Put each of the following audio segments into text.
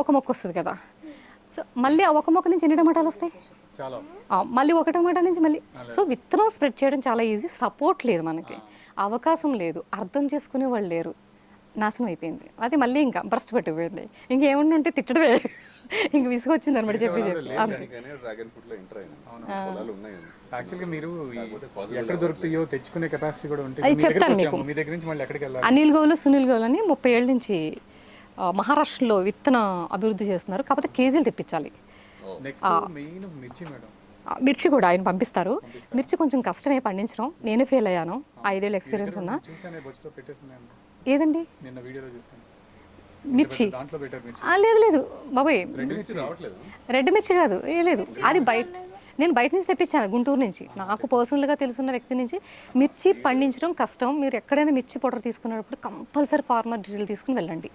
ఒక మొక్క వస్తుంది కదా. సో మళ్ళీ ఆ ఒక మొక్క నుంచి ఎన్ని టమాటాలు వస్తాయి? చాలా వస్తాయి. మళ్ళీ ఒక టమాటా నుంచి మళ్ళీ. సో విత్తనం స్ప్రెడ్ చేయడం చాలా ఈజీ. సపోర్ట్ లేదు మనకి, అవకాశం లేదు, అర్థం చేసుకునే వాళ్ళు లేరు. నాశనం అయిపోయింది అది. మళ్ళీ ఇంకా బ్రస్ట్ పెట్టిపోయింది. ఇంకేమన్నా ఉంటే తిట్టడమే. ఇంక విసుగొచ్చింది అనమాట చెప్పి డ్రాగన్ ఫ్రూట్ లో ఎంటర్ అయినా పొలాలు ఉన్నాయండి. యాక్చువల్గా మీరు ఎక్కడ దొరుకుతాయో తెచ్చుకునే కెపాసిటీ కూడా ఉంటుంది. అది చెప్తాను మీకు. మీ దగ్గర నుంచి మళ్ళీ ఎక్కడికి వెళ్ళాలి? అనిల్ గౌలు, సునీల్ గౌలు అని 30 ఏళ్ళ నుంచి మహారాష్ట్రలో విత్తన అభివృద్ధి చేస్తున్నారు. కాకపోతే కేజీలు తెప్పించాలి. నెక్స్ట్ మెయిన్ మిర్చి మేడం. మిర్చి కూడా ఆయన పంపిస్తారు. మిర్చి కొంచెం కష్టమే పండించడం. నేనే ఫెయిల్ అయ్యాను. 5 ఏళ్ళ ఎక్స్పీరియన్స్ ఉన్నా. ఏదండి? నిన్న వీడియోలో చూసాను. మిర్చి దాంట్లో బెటర్ మిర్చి. లేదు లేదు బాబాయ్, రావట్లేదు. రెడ్ మిర్చి కాదు. లేదు, అది నేను బయట నుంచి తెప్పించాను, గుంటూరు నుంచి. నాకు పర్సనల్గా తెలుసున్న వ్యక్తి నుంచి. మిర్చి పండించడం కష్టం. మీరు ఎక్కడైనా మిర్చి పౌడర్ తీసుకునేటప్పుడు కంపల్సరీ ఫార్మర్ డీటెయిల్ తీసుకుని వెళ్ళండి.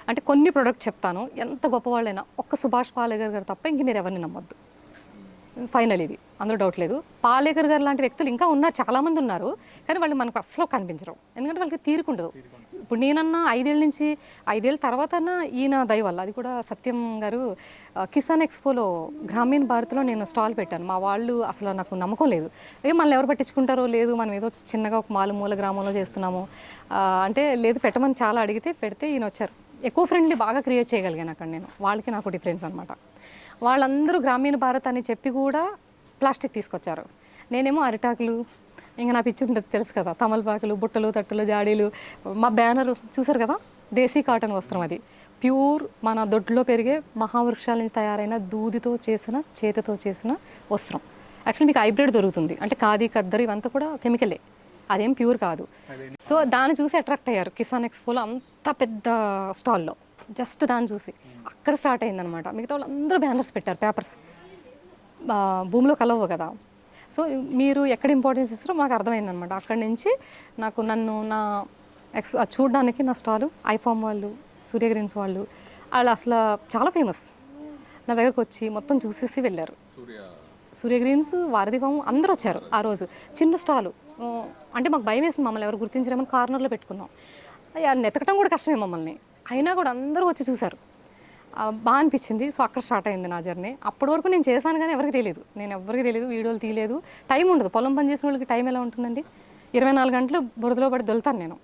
అంటే కొన్ని ప్రోడక్ట్ చెప్తాను, ఎంత గొప్పవాళ్ళైనా ఒక్క సుభాష్ పాలేకర్ గారు తప్ప ఇంక మీరు ఎవరిని నమ్మొద్దు. ఫైనల్ ఇది, అందులో డౌట్ లేదు. పాలేకర్ గారు లాంటి వ్యక్తులు ఇంకా ఉన్నారు, చాలామంది ఉన్నారు. కానీ వాళ్ళు మనకు అస్సలు కనిపించరు, ఎందుకంటే వాళ్ళకి తీరుకుండదు. ఇప్పుడు నేనన్నా 5 ఏళ్ళ నుంచి, 5 ఏళ్ళ తర్వాత ఈయన దయ వల్ల, అది కూడా సత్యం గారు కిసాన్ ఎక్స్పోలో గ్రామీణ భారత్లో నేను స్టాల్ పెట్టాను. మా వాళ్ళు అసలు నాకు నమ్మకం లేదు, మనల్ని ఎవరు పట్టించుకుంటారో లేదు, మనం ఏదో చిన్నగా ఒక మారుమూల గ్రామంలో చేస్తున్నాము అంటే. లేదు, పెట్టమని చాలా అడిగితే పెడితే ఈయన వచ్చారు. ఎకో ఫ్రెండ్లీ బాగా క్రియేట్ చేయగలిగాను అక్కడ నేను. వాళ్ళకి నాకు డిఫరెన్స్ అనమాట. వాళ్ళందరూ గ్రామీణ భారత్ అని చెప్పి కూడా ప్లాస్టిక్ తీసుకొచ్చారు. నేనేమో అరిటాకులు, ఇంకా నా పిచ్చి ఉంటుంది తెలుసు కదా, తమలపాకులు, బుట్టలు, తట్టులు, జాడీలు. మా బ్యానర్ చూసారు కదా, దేశీ కాటన్ వస్త్రం. అది ప్యూర్ మన దొడ్లో పెరిగే మహావృక్షాల నుంచి తయారైన దూదితో చేసిన, చేతితో చేసిన వస్త్రం. యాక్చువల్లీ మీకు హైబ్రిడ్ దొరుకుతుంది, అంటే ఖాదీ, ఖద్దరు ఇవంతా కూడా కెమికలే, అదేం ప్యూర్ కాదు. సో దాన్ని చూసి అట్రాక్ట్ అయ్యారు కిసాన్ ఎక్స్పోలో, అంత పెద్ద స్టాల్లో. జస్ట్ దాన్ని చూసి అక్కడ స్టార్ట్ అయిందనమాట. మిగతా వాళ్ళు అందరూ బ్యానర్స్ పెట్టారు, పేపర్స్. భూమిలో కలవు కదా. సో మీరు ఎక్కడ ఇంపార్టెన్స్ ఇస్తారో మాకు అర్థమైందనమాట. అక్కడి నుంచి నన్ను చూడడానికి నా స్టాలు ఐఫామ్ వాళ్ళు, సూర్యగ్రీన్స్ వాళ్ళు అసలు చాలా ఫేమస్. నా దగ్గరకు వచ్చి మొత్తం చూసేసి వెళ్ళారు. సూర్యగ్రీన్స్, వారధిఫామ్ అందరూ వచ్చారు ఆ రోజు. చిన్న స్టాలు అంటే మాకు భయం వేసింది, మమ్మల్ని ఎవరు గుర్తించలేమని కార్నర్లో పెట్టుకున్నాం. నెతకటం కూడా కష్టమే మమ్మల్ని, అయినా కూడా అందరూ వచ్చి చూశారు. బాగా అనిపించింది. సో అక్కడ స్టార్ట్ అయింది నా జర్నీ. అప్పటి వరకు నేను చేశాను కానీ ఎవరికి తెలియదు, వీడియోలు తీయలేదు. టైం ఉండదు. పొలం పని చేసిన వాళ్ళకి టైం ఎలా ఉంటుందండి? 24 గంటలు బురదలో పడి దొలుతాను నేను,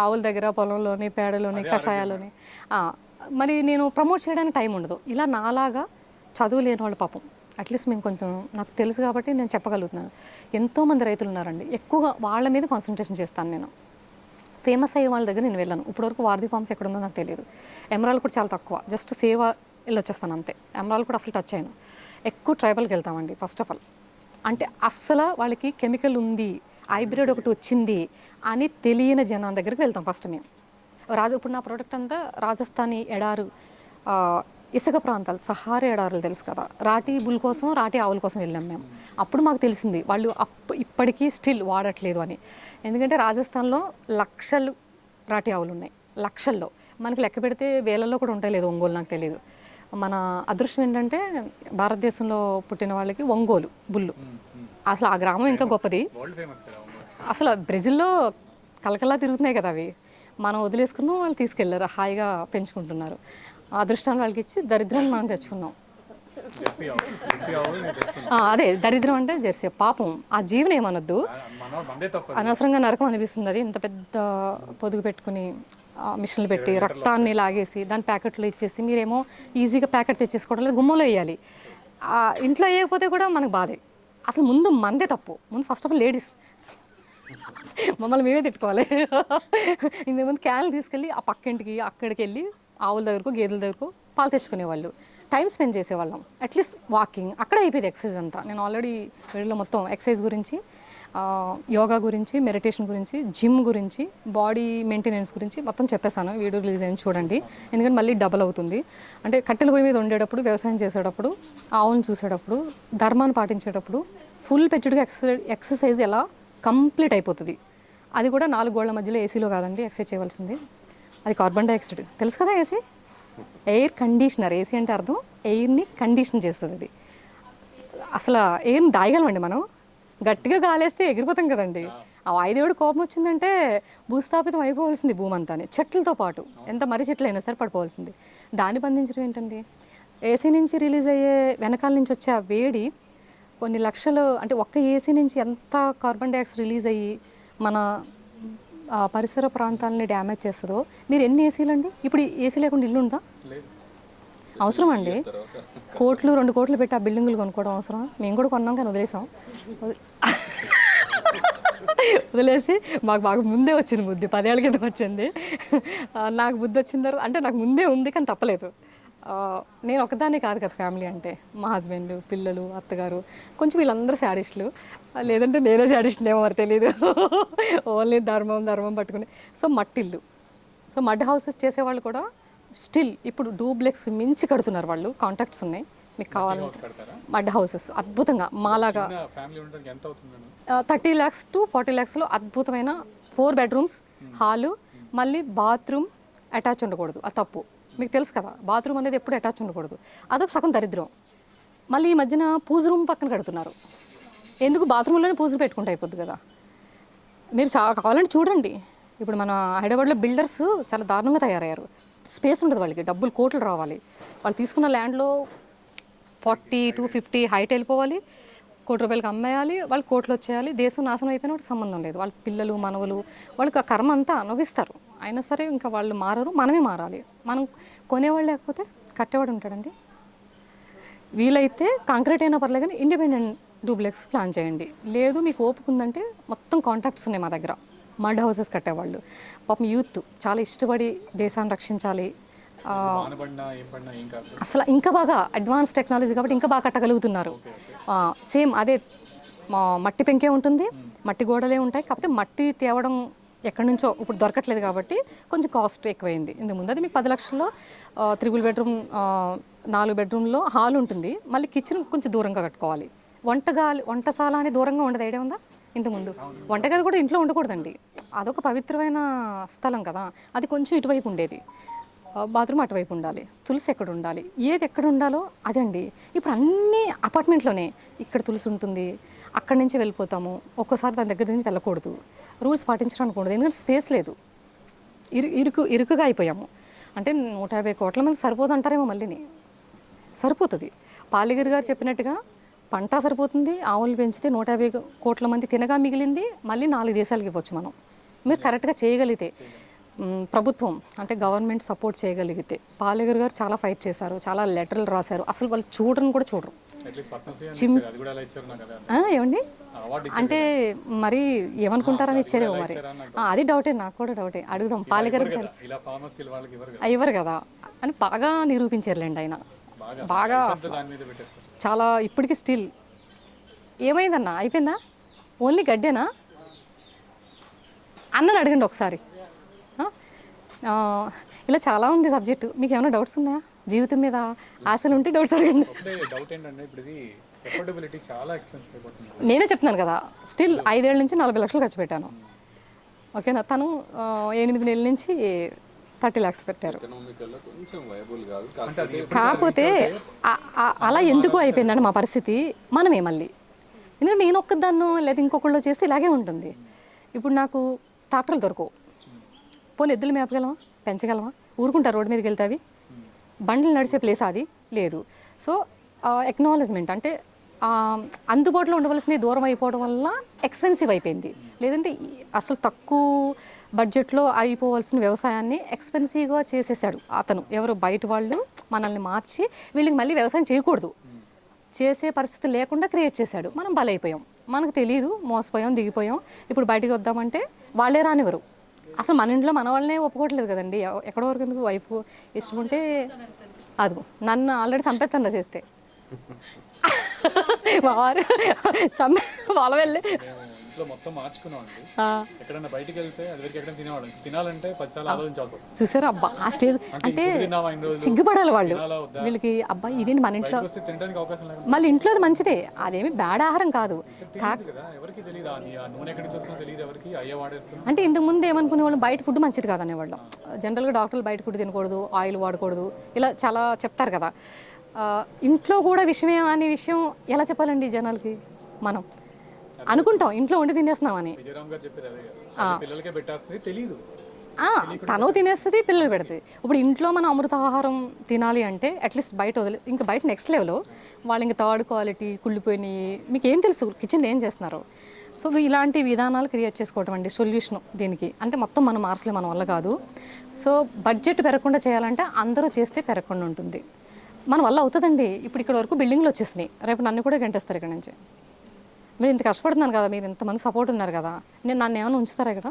ఆవుల దగ్గర, పొలంలోని, పేడలోని, కషాయాలోని. మరి నేను ప్రమోట్ చేయడానికి టైం ఉండదు. ఇలా నాలాగా చదువు లేని వాళ్ళు పాపం, అట్లీస్ట్ మేము కొంచెం, నాకు తెలుసు కాబట్టి నేను చెప్పగలుగుతున్నాను. ఎంతోమంది రైతులు ఉన్నారండి, ఎక్కువగా వాళ్ళ మీద కాన్సన్ట్రేషన్ చేస్తాను నేను. ఫేమస్ అయ్యే వాళ్ళ దగ్గర నేను వెళ్ళాను. ఇప్పటివరకు వారధి ఫార్మ్స్ ఎక్కడ ఉందో నాకు తెలియదు. ఎమరాల్ కూడా చాలా తక్కువ, జస్ట్ సేవ వెళ్ళొచ్చేస్తాను అంతే. ఎమరాల్ కూడా అసలు టచ్ అయ్యాను. ఎక్కువ ట్రైబల్కి వెళ్తామండి ఫస్ట్ ఆఫ్ ఆల్. అంటే అస్సలు వాళ్ళకి కెమికల్ ఉంది, హైబ్రిడ్ ఒకటి వచ్చింది అని తెలియని జనం దగ్గరికి వెళ్తాం ఫస్ట్ మేము. ఇప్పుడు నా ప్రోడక్ట్ అంతా రాజస్థానీ ఎడారు, ఇసుక ప్రాంతాలు, సహారా ఎడారులు తెలుసు కదా, రాటి బుల్ కోసం, రాటి ఆవుల కోసం వెళ్ళాం మేము. అప్పుడు మాకు తెలిసింది వాళ్ళు ఇప్పటికీ స్టిల్ వాడట్లేదు అని. ఎందుకంటే రాజస్థాన్లో లక్షలు రాటి ఆవులు ఉన్నాయి, లక్షల్లో. మనకి లెక్క పెడితే వేలల్లో కూడా ఉంటాయి, లేదు ఒంగోలు నాకు తెలియదు. మన అదృష్టం ఏంటంటే భారతదేశంలో పుట్టిన వాళ్ళకి ఒంగోలు బుల్లు. అసలు ఆ గ్రామం ఇంకా గొప్పది. అసలు బ్రెజిల్లో కలకల్లా తిరుగుతున్నాయి కదా అవి. మనం వదిలేసుకున్నాం, వాళ్ళు తీసుకెళ్లారు, హాయిగా పెంచుకుంటున్నారు. అదృష్టాన్ని వాళ్ళకి ఇచ్చి దరిద్రాన్ని మనం తెచ్చుకున్నాం. అదే దరిద్రం అంటే జెర్సీ. పాపం ఆ జీవనం ఏమనొద్దు, అనవసరంగా నరకం అనిపిస్తుంది. అది ఇంత పెద్ద పొదుగు పెట్టుకుని మిషన్లు పెట్టి రక్తాన్ని లాగేసి దాని ప్యాకెట్లో ఇచ్చేసి, మీరేమో ఈజీగా ప్యాకెట్ తెచ్చేసుకోవడం లేదు, గుమ్మలో వేయాలి. ఇంట్లో వేయకపోతే కూడా మనకు బాధే. అసలు ముందు మందే తప్పు. ముందు ఫస్ట్ ఆఫ్ ఆల్ లేడీస్ మమ్మల్ని మేమే తిట్టుకోవాలి. ఇంతకుముందు క్యాన్లు తీసుకెళ్ళి ఆ పక్కింటికి అక్కడికి వెళ్ళి ఆవుల దగ్గరకు, గేదెల దగ్గరకు పాలు తెచ్చుకునేవాళ్ళు, టైం స్పెండ్ చేసేవాళ్ళం. అట్లీస్ట్ వాకింగ్ అక్కడ అయిపోయేది. ఎక్సర్సైజ్ అంతా నేను ఆల్రెడీ వీడియోలో మొత్తం ఎక్సర్సైజ్ గురించి, యోగా గురించి, మెడిటేషన్ గురించి, జిమ్ గురించి, బాడీ మెయింటెనెన్స్ గురించి మొత్తం చెప్పేశాను. వీడియో రిలీజ్ అయింది చూడండి, ఎందుకంటే మళ్ళీ డబల్ అవుతుంది. అంటే కట్టెల పొయ్యి మీద ఉండేటప్పుడు, వ్యవసాయం చేసేటప్పుడు, ఆవులను చూసేటప్పుడు, ధర్మాన్ని పాటించేటప్పుడు ఫుల్ పెచ్చుడుగా ఎక్సర్సైజ్ ఎలా కంప్లీట్ అయిపోతుంది. అది కూడా 4 గోళ్ల మధ్యలో, ఏసీలో కాదండి ఎక్సర్సైజ్ చేయవలసింది. అది కార్బన్ డైఆక్సైడ్ తెలుసు కదా. AC air conditioner. ఏసీ అంటే అర్థం ఎయిర్ని కండిషన్ చేస్తుంది. అది అసలు ఎయిర్ని దాయగలమండి మనం. గట్టిగా గాలేస్తే ఎగిరిపోతాం కదండి. ఆ వాయుదేవుడు కోపం వచ్చిందంటే భూస్థాపితం అయిపోవాల్సింది భూమి అంతానే, చెట్లతో పాటు ఎంత మర్రి చెట్లు అయినా సరే పడిపోవాల్సింది. దాన్ని బంధించడం ఏంటండి? ఏసీ నుంచి రిలీజ్ అయ్యే వెనకాల నుంచి వచ్చే ఆ వేడి కొన్ని లక్షలు, అంటే ఒక్క ఏసీ నుంచి ఎంత కార్బన్ డైఆక్సైడ్ రిలీజ్ అయ్యి మన పరిసర ప్రాంతాలని డ్యామేజ్ చేస్తుందో. మీరు ఎన్ని ఏసీలు అండి? ఇప్పుడు ఏసీ లేకుండా ఇల్లు ఉందా? అవసరం అండి. కోట్లు 2 కోట్లు పెట్టి ఆ బిల్డింగులు కొనుక్కోవడం అవసరం? మేము కూడా కొన్నాం కానీ వదిలేసాం. వదిలేసి మాకు బాగా ముందే వచ్చింది బుద్ధి, 10 ఏళ్ళ క్రితం వచ్చింది. నాకు బుద్ధి వచ్చిన తర్వాత, అంటే నాకు ముందే ఉంది కానీ తప్పలేదు. నేను ఒకదాన్ని కాదు కదా ఫ్యామిలీ అంటే, మా హస్బెండ్, పిల్లలు, అత్తగారు, కొంచెం వీళ్ళందరూ శాడిస్టులు. లేదంటే నేనే శాడిస్టులేమో మరి తెలీదు. ఓన్లీ ధర్మం పట్టుకుని. సో మట్టిల్లు, సో మడ్ హౌసెస్ చేసేవాళ్ళు కూడా స్టిల్ ఇప్పుడు డూప్లెక్స్ మించి కడుతున్నారు వాళ్ళు. కాంటాక్ట్స్ ఉన్నాయి, మీకు కావాలంటే. మడ్ హౌసెస్ అద్భుతంగా మాలాగా 30 lakhs to 40 lakhsలో అద్భుతమైన 4 bedrooms, హాలు, మళ్ళీ బాత్రూమ్ అటాచ్ ఉండకూడదు. అది తప్పు, మీకు తెలుసు కదా. బాత్రూమ్ అనేది ఎప్పుడు అటాచ్ ఉండకూడదు, అదొక సగం దరిద్రం. మళ్ళీ ఈ మధ్యన పూజ రూమ్ పక్కన కడుతున్నారు. ఎందుకు? బాత్రూంలోనే పూజలు పెట్టుకుంటే అయిపోద్ది కదా. మీరు కావాలంటే చూడండి, ఇప్పుడు మన హైదరాబాద్లో బిల్డర్స్ చాలా దారుణంగా తయారయ్యారు. స్పేస్ ఉండదు వాళ్ళకి, డబ్బులు కోట్లు రావాలి. వాళ్ళు తీసుకున్న ల్యాండ్లో 40 to 50 హైట్ వెళ్ళిపోవాలి, ₹1 కోటి అమ్మేయాలి, వాళ్ళు కోట్లు వచ్చేయాలి. దేశం నాశనం అయిపోయినా వాటికి సంబంధం లేదు. వాళ్ళ పిల్లలు, మనవలు, వాళ్ళకి ఆ కర్మ అంతా అనుభవిస్తారు. అయినా సరే ఇంకా వాళ్ళు మారరు, మనమే మారాలి. మనం కొనేవాళ్ళు లేకపోతే కట్టేవాడు ఉంటాడండి. వీలైతే కాంక్రీట్ అయినా పర్లేదు కానీ ఇండిపెండెంట్ డూప్లెక్స్ ప్లాన్ చేయండి. లేదు మీకు ఓపిక ఉందంటే మొత్తం కాంటాక్ట్స్ ఉన్నాయి మా దగ్గర, మడ్ హౌసెస్ కట్టేవాళ్ళు. పాపం యూత్ చాలా ఇష్టపడి దేశాన్ని రక్షించాలి. అసలు ఇంకా బాగా అడ్వాన్స్ టెక్నాలజీ కాబట్టి ఇంకా బాగా కట్టగలుగుతున్నారు. సేమ్ అదే మట్టి పెంకే ఉంటుంది, మట్టి గోడలే ఉంటాయి. కాకపోతే మట్టి తేవడం ఎక్కడి నుంచో ఇప్పుడు దొరకట్లేదు కాబట్టి కొంచెం కాస్ట్ ఎక్కువైంది. ఇంతకు ముందు అది మీకు 10 లక్షల్లో 3 bedroom 4 bedroomలో హాల్ ఉంటుంది, మళ్ళీ కిచెన్ కొంచెం దూరంగా కట్టుకోవాలి. వంటశాల అని దూరంగా ఉండదు, ఐడియా ఉందా? ఇంతకుముందు వంటగది కూడా ఇంట్లో ఉండకూడదండి, అదొక పవిత్రమైన స్థలం కదా. అది కొంచెం ఇటువైపు ఉండేది, బాత్రూమ్ అటువైపు ఉండాలి, తులసి ఎక్కడ ఉండాలి, ఏది ఎక్కడ ఉండాలో అదండి. ఇప్పుడు అన్నీ అపార్ట్మెంట్లోనే, ఇక్కడ తులసి ఉంటుంది, అక్కడి నుంచి వెళ్ళిపోతాము, ఒక్కోసారి దాని దగ్గర నుంచి వెళ్ళకూడదు, రూల్స్ పాటించడానికి ఉండదు, ఎందుకంటే స్పేస్ లేదు, ఇరుకుగా అయిపోయాము. అంటే 150 కోట్ల మంది సరిపోదు అంటారేమో, మళ్ళీని సరిపోతుంది. పాలిగిరి గారు చెప్పినట్టుగా పంట సరిపోతుంది, ఆవులు పెంచితే 150 కోట్ల మంది తినగా మిగిలింది మళ్ళీ 4 దేశాలకి ఇవ్వచ్చు మనం. మీరు కరెక్ట్గా చేయగలిగితే, ప్రభుత్వం అంటే గవర్నమెంట్ సపోర్ట్ చేయగలిగితే. పాలిగిరి గారు చాలా ఫైట్ చేశారు, చాలా లెటర్లు రాశారు, అసలు వాళ్ళు చూడని కూడా చూడరు. ఏమండి అంటే మరి ఏమనుకుంటారని ఇచ్చారేమో మరి, అది డౌటే, నాకు కూడా డౌటే. అడుగుదాం పాలిగారు, ఇవ్వరు కదా అని బాగా నిరూపించారులేండి ఆయన. బాగా చాలా ఇప్పటికీ స్టిల్. ఏమైందన్నా, అయిపోయిందా? ఓన్లీ గడ్డేనా అన్నని అడగండి ఒకసారి. ఇలా చాలా ఉంది సబ్జెక్టు. మీకు ఏమైనా డౌట్స్ ఉన్నాయా జీవితం మీద? ఆశలు ఉంటే డౌట్స్ అడగండి. నేనే చెప్తున్నాను కదా, స్టిల్ 5 ఏళ్ళ నుంచి 40 లక్షలు ఖర్చు పెట్టాను. ఓకేనా? తను 8 నెలల నుంచి 30 lakhs పెట్టారు. కాకపోతే అలా ఎందుకు అయిపోయిందంటే మా పరిస్థితి, మనమే మళ్ళీ. ఎందుకంటే నేను ఒక్కదాన్నో లేదా ఇంకొకళ్ళు చేస్తే ఇలాగే ఉంటుంది. ఇప్పుడు నాకు ట్రాక్టర్లు దొరకవు, పోనీ ఎద్దులు మేపగలమా, పెంచగలమా? ఊరుకుంటారు రోడ్డు మీదకి వెళ్తే అవి, బండ్లు నడిచే ప్లేస్ అది లేదు. సో ఎక్నాలజ్మెంట్ అంటే అందుబాటులో ఉండవలసిన దూరం అయిపోవడం వల్ల ఎక్స్పెన్సివ్ అయిపోయింది. లేదంటే అసలు తక్కువ బడ్జెట్లో అయిపోవలసిన వ్యవసాయాన్ని ఎక్స్పెన్సివ్గా చేసేసాడు అతను. ఎవరు? బయట వాళ్ళు మనల్ని మార్చి వీళ్ళకి మళ్ళీ వ్యవసాయం చేయకూడదు, చేసే పరిస్థితి లేకుండా క్రియేట్ చేశాడు. మనం బలైపోయాం, మనకు తెలియదు, మోసపోయాం, దిగిపోయాం. ఇప్పుడు బయటికి వద్దామంటే వాళ్ళే రానివ్వరు. అసలు మన ఇంట్లో మన వాళ్ళనే ఒప్పుకోవట్లేదు కదండి. ఎక్కడో వరకు ఎందుకు, వైఫ్ ఇష్టం ఉంటే అది నన్ను ఆల్రెడీ చంపేస్తాను చేస్తే. మా వారు వాళ్ళ వెళ్ళి మొత్తం మార్చుకున్నాం అండి. ఎక్కడైనా బయటికి వెళ్తే అదివరకు ఎక్కడ తినేవాళ్ళం, తినాలంటే 10 సార్లు ఆలోచించాల్సి వస్తుంది. చూసారు అబ్బా ఆ స్టేజ్ అంటే సిగ్గుపడాలి వాళ్ళు. వీళ్ళకి అబ్బా ఇదేంటి మన ఇంట్లో తినడానికి అవకాశం లేదు. మళ్ళీ ఇంట్లో అది మంచిదే, అదేమి బ్యాడ్ ఆహారం కాదు. ఎవరికి తెలియదు నూనె ఎక్కడి నుంచి వస్తుందో తెలియదు ఎవరికి, అయ్యే వాడేస్తాం. అంటే ఇంతకు ముందు ఏమనుకునే వాళ్ళు, బయట ఫుడ్ మంచిది కాదనేవాళ్ళం. జనరల్గా డాక్టర్లు బయట ఫుడ్ తినకూడదు, ఆయిల్ వాడకూడదు, ఇలా చాలా చెప్తారు కదా. ఇంట్లో కూడా విషయమే అనే విషయం ఎలా చెప్పాలండి జనాలకి? మనం అనుకుంటాం ఇంట్లో వండి తినేస్తున్నామని. విజయరామ్ గారు చెప్పేది అదే కదా, పిల్లలకే పెట్టేస్తుంది తెలియదు. తను తినేస్తుంది, పిల్లలు పెడుతుంది. ఇప్పుడు ఇంట్లో మనం అమృతాహారం తినాలి అంటే అట్లీస్ట్ బయట వదిలే, ఇంకా బయట నెక్స్ట్ లెవెల్ వాళ్ళు ఇంకా థర్డ్ క్వాలిటీ కుళ్ళిపోయినాయి. మీకు ఏం తెలుసు కిచెన్లో ఏం చేస్తున్నారు? సో ఇలాంటి విధానాలు క్రియేట్ చేసుకోవటం అండి సొల్యూషన్ దీనికి. అంటే మొత్తం మనం మార్చలే, మన వల్ల కాదు. సో బడ్జెట్ పెరగకుండా చేయాలంటే అందరూ చేస్తే పెరగకుండా ఉంటుంది. మన వల్ల అవుతుందండి. ఇప్పుడు ఇక్కడ వరకు బిల్డింగ్లు వచ్చేసినాయి, రేపు నన్ను కూడా గంటేస్తారు ఇక్కడ నుంచి. మీరు ఇంత కష్టపడుతున్నాను కదా, మీరు ఇంతమంది సపోర్ట్ ఉన్నారు కదా, నన్ను ఏమైనా ఉంచుతారా ఇక్కడ?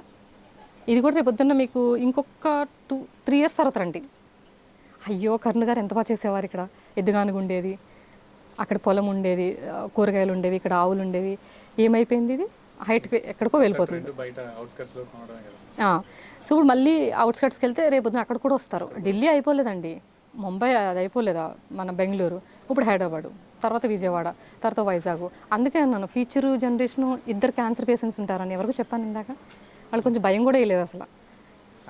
ఇది కూడా రేపు పొద్దున్న మీకు ఇంకొక 2-3 years తర్వాత రండి, అయ్యో కర్ణ గారు ఎంత బాగా చేసేవారు, ఇక్కడ ఎద్దుగానుగు ఉండేది, అక్కడ పొలం ఉండేది, కూరగాయలు ఉండేవి, ఇక్కడ ఆవులు ఉండేవి, ఏమైపోయింది ఇది హైట్ ఎక్కడికో వెళ్ళిపోతుంది. సో ఇప్పుడు మళ్ళీ అవుట్స్కట్స్కి వెళ్తే రేపు పొద్దున అక్కడ కూడా వస్తారు. ఢిల్లీ అయిపోలేదండి, ముంబై అది అయిపోలేదా, మన బెంగళూరు, ఇప్పుడు హైదరాబాదు, తర్వాత విజయవాడ, తర్వాత వైజాగ్. అందుకే అన్నాను ఫ్యూచర్ జనరేషన్ ఇద్దరు క్యాన్సర్ పేషెంట్స్ ఉంటారని ఎవరికి చెప్పాను ఇందాక. వాళ్ళు కొంచెం భయం కూడా వేయలేదు అసలు.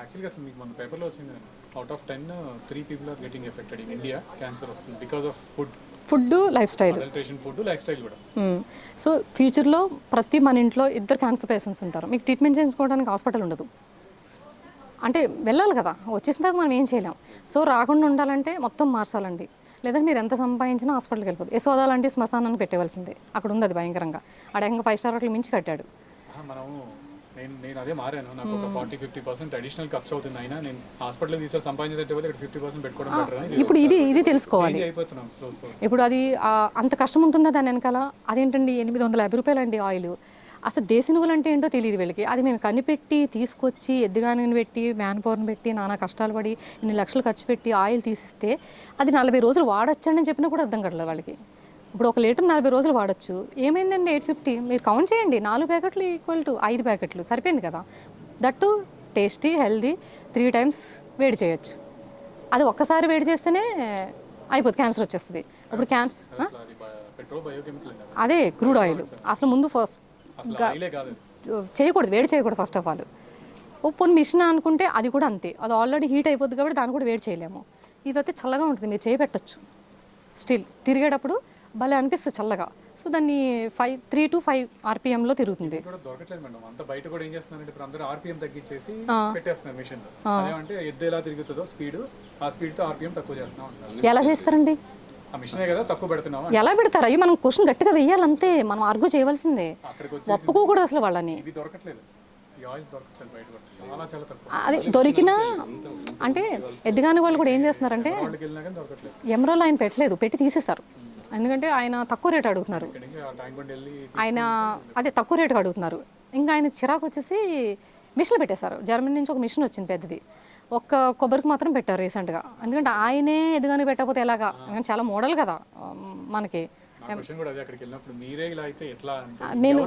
యాక్చువల్గా అసలు మీకు మన పేపర్లో వచ్చింది, out of 10 3 people are getting affected in India cancer వస్తుంది because of food lifestyle. Food lifestyle కూడా. సో ఫ్యూచర్లో ప్రతి మన ఇంట్లో ఇద్దరు క్యాన్సర్ పేషెంట్స్ ఉంటారు. మీకు ట్రీట్మెంట్ చేయించుకోవడానికి హాస్పిటల్ ఉండదు, అంటే వెళ్ళాలి కదా, వచ్చేసిన తర్వాత మనం ఏం చేయలేం. సో రాకుండా ఉండాలంటే మొత్తం మార్చాలండి. లేదంటే మీరు ఎంత సంపాదించినా హాస్పిటల్కి వెళ్ళిపోదు. యశోదా లాంటి శ్మశానాన్ని పెట్టేవలసిందే, అక్కడ ఉంది అది భయంకరంగా. ఆడ ఇంకా 5 star హోటల్ మించి కట్టాడు. నేను అదే మారాను, నాకు ఒక 40-50% అడిషనల్ ఖర్చు అవుతుంది. అయినా నేను హాస్పిటల్ తీసుకొని సంపాదించేటట్టు ఇక్కడ 50% పెట్టుకోవడం బెటర్ అని ఇప్పుడు ఇది తెలుసుకోవాలి. అయిపోతున్నాం స్లో. ఇప్పుడు అది అంత కష్టం ఉంటుందా దాని వెనకాల? అదేంటండి 850 రూపాయలు అండి ఆయిల్. అసలు దేశీ నువ్వులు అంటే ఏంటో తెలియదు వీళ్ళకి. అది మేము కనిపెట్టి తీసుకొచ్చి ఎద్దుగాని పెట్టి మ్యాన్ పవర్ని పెట్టి నానా కష్టాలు పడి ఇన్ని లక్షలు ఖర్చు పెట్టి ఆయిల్ తీసిస్తే అది 40 రోజులు వాడొచ్చండి అని చెప్పినా కూడా అర్థం కావట్లేదు వాళ్ళకి. ఇప్పుడు 1 లీటర్ 40 రోజులు వాడచ్చు, ఏమైందండి 850? మీరు కౌంట్ చేయండి, 4 ప్యాకెట్లు ఈక్వల్ టు 5 ప్యాకెట్లు సరిపోయింది కదా. దట్టు టేస్టీ హెల్దీ 3 times వేడి చేయొచ్చు. అది ఒక్కసారి వేడి చేస్తేనే అయిపోతుంది, క్యాన్సర్ వచ్చేస్తుంది. ఇప్పుడు క్యాన్సర్ అదే క్రూడ్ ఆయిల్ అసలు ముందు ఫస్ట్ చేయకూడదు, వేడి చేయకూడదు ఫస్ట్ ఆఫ్ ఆల్. పోనీ మిషన్ అనుకుంటే అది కూడా అంతే, అది ఆల్రెడీ హీట్ అయిపోద్ది కాబట్టి దాన్ని కూడా వేడి చేయలేము. ఇదైతే చల్లగా ఉంటుంది, మీరు చేయబెట్టచ్చు. స్టిల్ తిరిగేటప్పుడు భలే అనిపిస్తుంది చల్లగా. సో దాన్ని 3 to 5 RPMలో తిరుగుతుంది. దొరకట్లేదు మేడం, అంత బయట కూడా ఏం చేస్తున్నారంటే ఇప్పుడు అందరూ RPM తగ్గించేసి పెట్టేస్తున్నారు మిషన్. అదేమంటే ఎద్దు ఎలా తిరుగుతుందో స్పీడ్, ఆ స్పీడ్తో RPM తక్కువ చేస్తున్నాం. ఎలా చేస్తారండి? ఆ మిషనే కదా తక్కువ పెడుతున్నాం. ఎలా పెడతారు? అయ్యి మనం క్వశ్చన్ గట్టిగా వెయ్యాలంతే, మనం ఆర్గ్యూ చేయవలసిందే, ఒప్పుకోకూడదు అసలు వాళ్ళని. ఇది దొరకట్లేదు, దొరకట్లేదు బయట కూడా చాలా చాలా తక్కువ. అది దొరికినా అంటే ఎద్దుగాని వాళ్ళు కూడా ఏం చేస్తున్నారంటే ఎమరాల్ ఆయన పెట్టలేదు, పెట్టి తీసేస్తారు. ఎందుకంటే ఆయన తక్కువ రేటు అడుగుతున్నారు, ఆయన అదే తక్కువ రేటుగా అడుగుతున్నారు. ఇంకా ఆయన చిరాకు వచ్చేసి మిషన్లు పెట్టేశారు. జర్మనీ నుంచి ఒక మిషన్ వచ్చింది పెద్దది, ఒక్క కొబ్బరికి మాత్రం పెట్టారు రీసెంట్గా. ఎందుకంటే ఆయనే ఎదుగాని పెట్టకపోతే ఎలాగా, చాలా మోడల్ కదా మనకి. నేను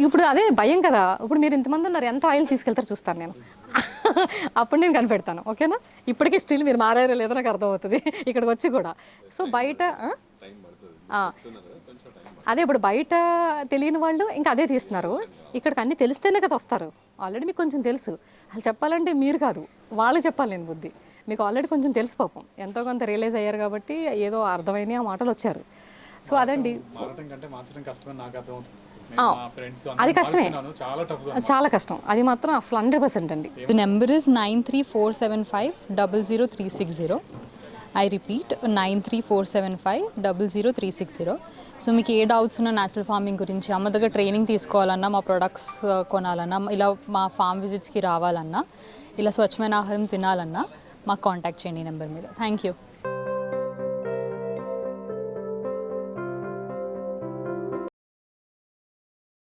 ఇప్పుడు అదే భయం కదా. ఇప్పుడు మీరు ఇంతమంది ఉన్నారు, ఎంత ఆయిల్ తీసుకెళ్తారు చూస్తాను నేను, అప్పుడు నేను కనిపెడతాను. ఓకేనా? ఇప్పటికీ స్టిల్ మీరు మారారో లేదో నాకు అర్థమవుతుంది ఇక్కడికి వచ్చి కూడా. సో బయట అదే ఇప్పుడు బయట తెలియని వాళ్ళు ఇంకా అదే తీస్తున్నారు, ఇక్కడికి అన్నీ తెలిస్తేనే కదా వస్తారు. ఆల్రెడీ మీకు కొంచెం తెలుసు, అసలు చెప్పాలంటే మీరు కాదు వాళ్ళు చెప్పాలి. నేను బుద్ధి మీకు ఆల్రెడీ కొంచెం తెలుసు, పాపం ఎంతో కొంత రియలైజ్ అయ్యారు కాబట్టి ఏదో అర్థమైన ఆ మాటలు వచ్చారు. సో అదండి, అది కష్టమే, చాలా కష్టం, అది మాత్రం అసలు 100% అండి. The number is 9347500360. I repeat 9347500360. So మీకు ఏ డౌట్స్ ఉన్నా న్యాచురల్ ఫార్మింగ్ గురించి, అమ్మ దగ్గర ట్రైనింగ్ తీసుకోవాలన్నా, మా ప్రొడక్ట్స్ కొనాలన్నా, ఇలా మా ఫామ్ విజిట్స్కి రావాలన్నా, ఇలా స్వచ్ఛమైన ఆహారం తినాలన్నా మాకు కాంటాక్ట్ చేయండి ఈ నెంబర్ మీద. Thank you.